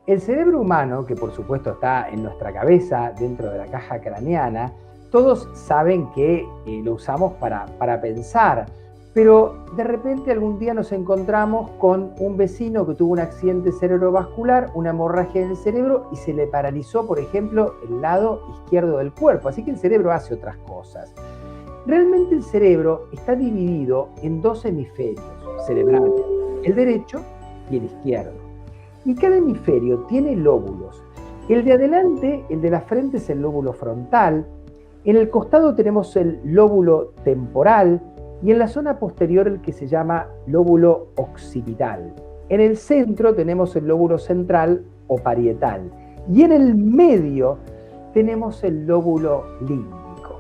El cerebro humano, que por supuesto está en nuestra cabeza, dentro de la caja craneana, todos saben que lo usamos para pensar, pero de repente algún día nos encontramos con un vecino que tuvo un accidente cerebrovascular, una hemorragia en el cerebro y se le paralizó, por ejemplo, el lado izquierdo del cuerpo. Así que el cerebro hace otras cosas. Realmente el cerebro está dividido en dos hemisferios cerebrales, el derecho y el izquierdo. Y cada hemisferio tiene lóbulos. El de adelante, el de la frente, es el lóbulo frontal. En el costado tenemos el lóbulo temporal y en la zona posterior el que se llama lóbulo occipital. En el centro tenemos el lóbulo central o parietal. Y en el medio tenemos el lóbulo límbico.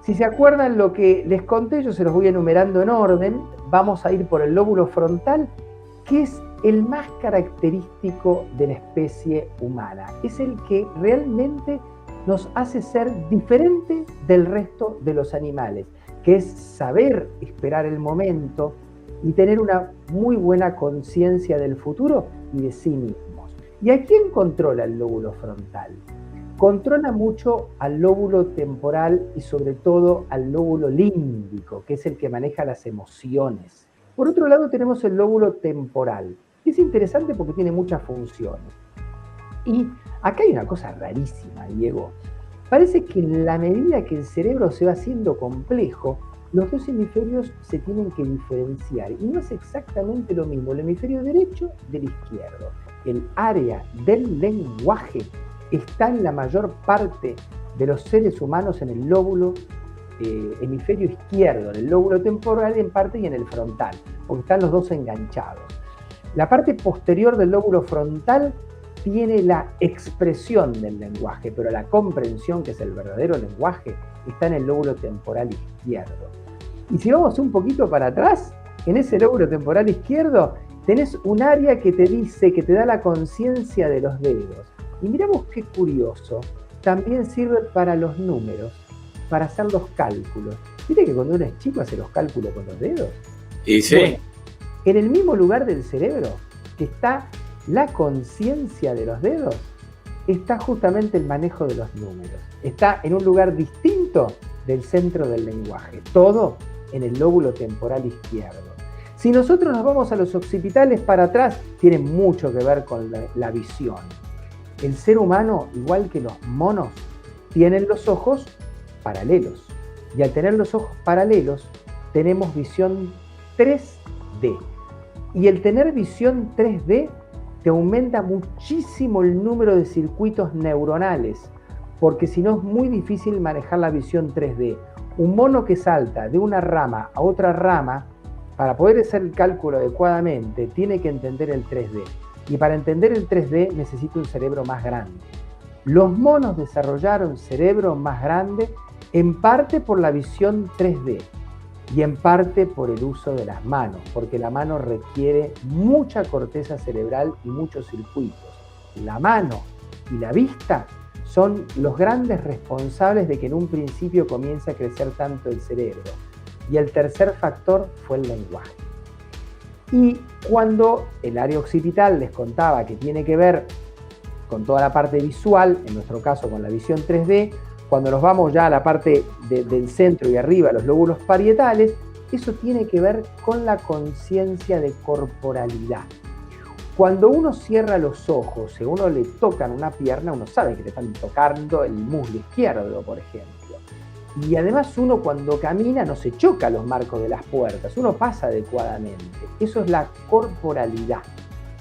Si se acuerdan lo que les conté, yo se los voy enumerando en orden. Vamos a ir por el lóbulo frontal, que es el más característico de la especie humana. Es el que realmente nos hace ser diferente del resto de los animales, que es saber esperar el momento y tener una muy buena conciencia del futuro y de sí mismos. ¿Y a quién controla el lóbulo frontal? Controla mucho al lóbulo temporal y sobre todo al lóbulo límbico, que es el que maneja las emociones. Por otro lado tenemos el lóbulo temporal. Es interesante porque tiene muchas funciones. Y acá hay una cosa rarísima, Diego. Parece que en la medida que el cerebro se va haciendo complejo, los dos hemisferios se tienen que diferenciar. Y no es exactamente lo mismo el hemisferio derecho del izquierdo. El área del lenguaje está en la mayor parte de los seres humanos en el lóbulo hemisferio izquierdo, en el lóbulo temporal en parte y en el frontal, porque están los dos enganchados. La parte posterior del lóbulo frontal tiene la expresión del lenguaje, pero la comprensión, que es el verdadero lenguaje, está en el lóbulo temporal izquierdo. Y si vamos un poquito para atrás, en ese lóbulo temporal izquierdo tenés un área que te dice, que te da la conciencia de los dedos. Y miramos qué curioso, también sirve para los números, para hacer los cálculos. ¿Viste que cuando uno es chico hace los cálculos con los dedos? Y sí. Bueno, en el mismo lugar del cerebro que está la conciencia de los dedos, está justamente el manejo de los números. Está en un lugar distinto del centro del lenguaje, todo en el lóbulo temporal izquierdo. Si nosotros nos vamos a los occipitales para atrás, tiene mucho que ver con la visión. El ser humano, igual que los monos, tienen los ojos paralelos. Y al tener los ojos paralelos, tenemos visión 3D. Y el tener visión 3D te aumenta muchísimo el número de circuitos neuronales, porque si no es muy difícil manejar la visión 3D. Un mono que salta de una rama a otra rama, para poder hacer el cálculo adecuadamente, tiene que entender el 3D. Y para entender el 3D necesita un cerebro más grande. Los monos desarrollaron cerebro más grande en parte por la visión 3D y en parte por el uso de las manos, porque la mano requiere mucha corteza cerebral y muchos circuitos. La mano y la vista son los grandes responsables de que en un principio comience a crecer tanto el cerebro. Y el tercer factor fue el lenguaje. Y cuando el área occipital les contaba que tiene que ver con toda la parte visual, en nuestro caso con la visión 3D, cuando nos vamos ya a la parte del centro y arriba, los lóbulos parietales, eso tiene que ver con la conciencia de corporalidad. Cuando uno cierra los ojos, si a uno le tocan una pierna, uno sabe que le están tocando el muslo izquierdo, por ejemplo. Y además uno cuando camina no se choca los marcos de las puertas, uno pasa adecuadamente. Eso es la corporalidad.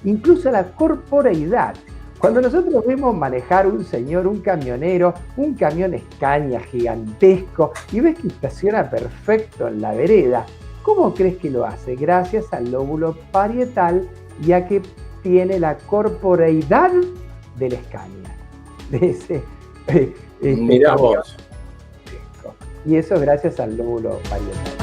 Incluso la corporeidad. Cuando nosotros vemos manejar un señor, un camionero, un camión Scania gigantesco y ves que estaciona perfecto en la vereda, ¿cómo crees que lo hace? Gracias al lóbulo parietal, ya que tiene la corporeidad del Scania. De ese, Mirá vos. Y eso gracias al lóbulo parietal.